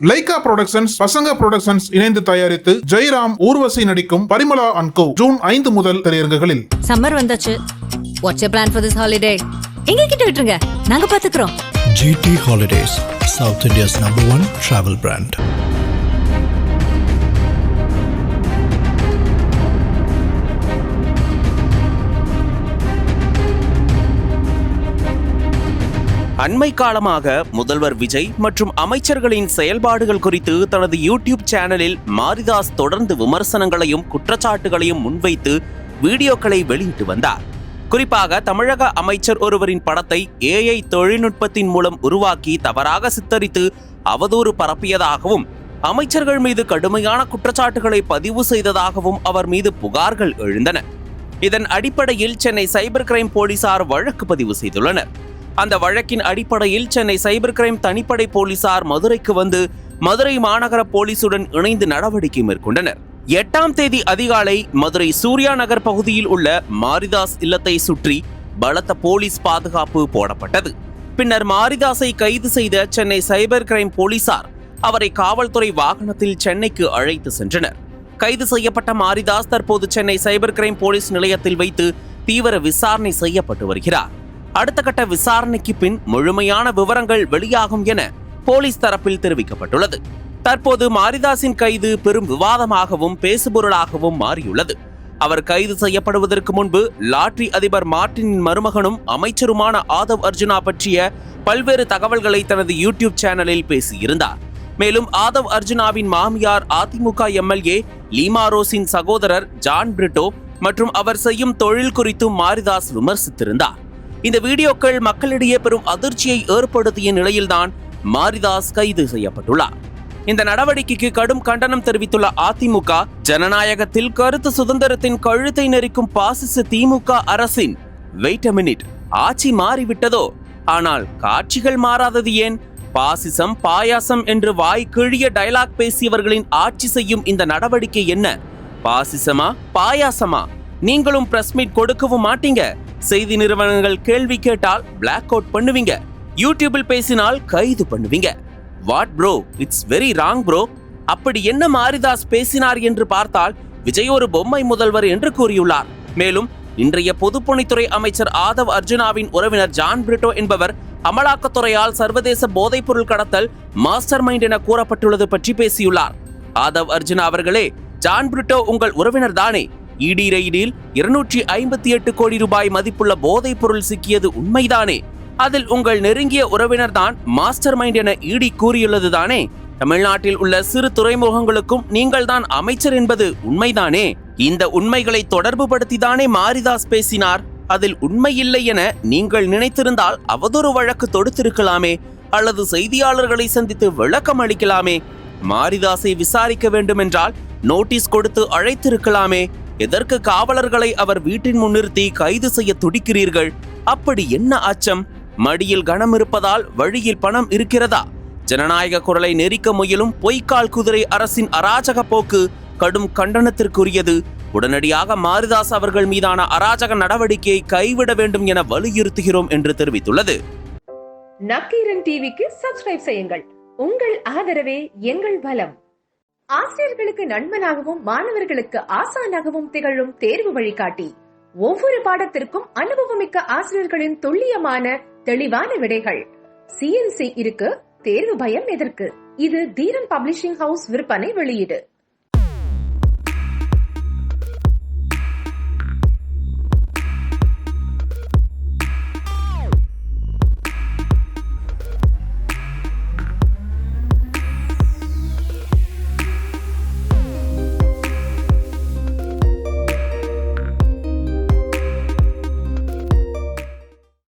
Lyca productions, பசங்க productions இணைந்து தயாரித்து ஜெயராம், ஊர்வசி நடிக்கும் பரிமளா அண்ட் கோ ஜூன் 5 முதல் திரையரங்குகளில். சம்மர் வந்தாச்சு. What's your plan for this holiday? எங்க கிட்ட விட்டுருங்க, நாங்க பாத்துக்கிறோம். GT Holidays, South India's #1 travel brand. அண்மை காலமாக முதல்வர் விஜய் மற்றும் அமைச்சர்களின் செயல்பாடுகள் குறித்து தனது யூடியூப் சேனலில் மாரிதாஸ் தொடர்ந்து விமர்சனங்களையும் குற்றச்சாட்டுகளையும் முன்வைத்து வீடியோக்களை வெளியிட்டு வந்தார். குறிப்பாக தமிழக அமைச்சர் ஒருவரின் படத்தை AI தொழில்நுட்பத்தின் மூலம் உருவாக்கி தவறாக சித்தரித்து அவதூறு பரப்பியதாகவும், அமைச்சர்கள் மீது கடுமையான குற்றச்சாட்டுகளை பதிவு செய்ததாகவும் அவர் மீது புகார்கள் எழுந்தன. இதன் அடிப்படையில் சென்னை சைபர் கிரைம் போலீசார் வழக்கு பதிவு செய்துள்ளனர். அந்த வழக்கின் அடிப்படையில் சென்னை சைபர் கிரைம் தனிப்படை போலீசார் மதுரைக்கு வந்து மதுரை மாநகர போலீசுடன் இணைந்து நடவடிக்கை மேற்கொண்டனர். 8ஆம் தேதி அதிகாலை மதுரை சூர்யா நகர் பகுதியில் உள்ள மாரிதாஸ் இல்லத்தை சுற்றி பலத்த போலீஸ் பாதுகாப்பு போடப்பட்டது. பின்னர் மாரிதாஸை கைது செய்த சென்னை சைபர் கிரைம் போலீசார் அவரை காவல்துறை வாகனத்தில் சென்னைக்கு அழைத்து சென்றனர். கைது செய்யப்பட்ட மாரிதாஸ் தற்போது சென்னை சைபர் கிரைம் போலீஸ் நிலையத்தில் வைத்து தீவிர விசாரணை செய்யப்பட்டு வருகிறார். அடுத்த கட்ட விசாரணைக்கு பின் முழுமையான விவரங்கள் வெளியாகும் என போலீஸ் தரப்பில் தெரிவிக்கப்பட்டுள்ளது. தற்போது மாரிதாஸின் கைது பெரும் விவாதமாகவும் பேசுபொருளாகவும் மாறியுள்ளது. அவர் கைது செய்யப்படுவதற்கு முன்பு லாட்டரி அதிபர் மார்டினின் மருமகனும் அமைச்சருமான ஆதவ் அர்ஜுனா பற்றிய பல்வேறு தகவல்களை தனது யூடியூப் சேனலில் பேசியிருந்தார். மேலும் ஆதவ் அர்ஜுனாவின் மாமியார் அதிமுக MLA லீமா ரோஸின் சகோதரர் ஜான் பிரிட்டோ மற்றும் அவர் செய்யும் தொழில் குறித்தும் மாரிதாஸ் விமர்சித்திருந்தார். இந்த வீடியோக்கள் மக்களிடையே பெரும் அதிர்ச்சியை ஏற்படுத்திய நிலையில்தான் மாரிதாஸ் கைது செய்யப்பட்டுள்ளார். இந்த நடவடிக்கைக்கு கடும் கண்டனம் தெரிவித்துள்ள அதிமுக, ஜனநாயகத்தில் கருத்து சுதந்திரத்தின் கழுத்தை நெரிக்கும் பாசிச திமுக அரசின் வெயிட் அ மினிட், ஆட்சி மாறிவிட்டதோ, ஆனால் காட்சிகள் மாறாதது ஏன்? பாசிசம் பாயாசம் என்று வாய் கிழிய டயலாக் பேசியவர்களின் ஆட்சி செய்யும் இந்த நடவடிக்கை என்ன? பாசிசமா பாயாசமா? நீங்களும் பிரஸ் மீட் கொடுக்கவும் மாட்டீங்க. செய்தி நிறுவனங்கள் கேள்வி கேட்டால் பிளாக் அவுட் பண்ணுவீங்க. யூடியூபில் பேசினால் கைது பண்ணுவீங்க. What bro, it's very wrong bro. அப்படி என்ன மாரிதாஸ் பேசினார் என்று பார்த்தால் விஜய் ஒரு பொம்மை முதல்வர் என்று கூறியுள்ளார். மேலும் இன்றைய பொதுப்பணித்துறை அமைச்சர் ஆதவ் அர்ஜுனாவின் உறவினர் ஜான் பிரிட்டோ என்பவர் அமலாக்கத்துறையால் சர்வதேச போதைப்பொருள் கடத்தல் மாஸ்டர் மைண்ட் என கூறப்பட்டுள்ளது பற்றி பேசியுள்ளார். ஆதவ் அர்ஜுனா அவர்களே, ஜான் பிரிட்டோ உங்கள் உறவினர் தானே? ED ரெய்டில் 258 கோடி ரூபாய் மதிப்புள்ள போதைப் பொருள் சிக்கியது உண்மைதானே? அதில் உங்கள் நெருங்கிய உறவினர் தான் மாஸ்டர் மைண்ட் என ED கூறியுள்ளது தானே? தமிழ்நாட்டில் உள்ள சிறு துறைமுகங்களுக்கும் நீங்கள் தான் அமைச்சர் என்பது உண்மைதானே? இந்த உண்மைகளை தொடர்பு படுத்திதானே மாரிதாஸ் பேசினார். அதில் உண்மை இல்லை என நீங்கள் நினைத்திருந்தால் அவதூறு வழக்கு தொடுத்திருக்கலாமே, அல்லது செய்தியாளர்களை சந்தித்து விளக்கம் அளிக்கலாமே. மாரிதாஸை விசாரிக்க வேண்டும் என்றால் நோட்டீஸ் கொடுத்து அழைத்திருக்கலாமே. எதற்கு காவலர்களை அவர் வீட்டின் முன்னிறுத்தி கைது செய்ய துடிக்கிறீர்கள்? அப்படி என்ன அச்சம்? மடியில் கனம் இருப்பதால் வழியில் பணம் இருக்கிறதா? ஜனநாயக குரலை நெரிக்க முயலும் பொய்க்கால் குதிரை அரசின் அராஜக போக்கு கடும் கண்டனத்திற்குரியது. உடனடியாக மாரிதாஸ் அவர்கள் மீதான அராஜக நடவடிக்கையை கைவிட வேண்டும் என வலியுறுத்துகிறோம் என்று தெரிவித்துள்ளது. நக்கீரன் டிவிக்கு சப்ஸ்கிரைப் செய்யுங்கள். உங்கள் ஆதரவே எங்கள் பலம். ஆசிரியர்களுக்கு நண்பனாகவும் மாணவர்களுக்கு ஆசானாகவும் திகழும் தேர்வு வழிகாட்டி. ஒவ்வொரு பாடத்திற்கும் அனுபவமிக்க ஆசிரியர்களின் துல்லியமான தெளிவான விடைகள். CNC இருக்கு, தேர்வு பயம் எதற்கு? இது தீரன் பப்ளிஷிங் ஹவுஸ் விற்பனை வெளியீடு.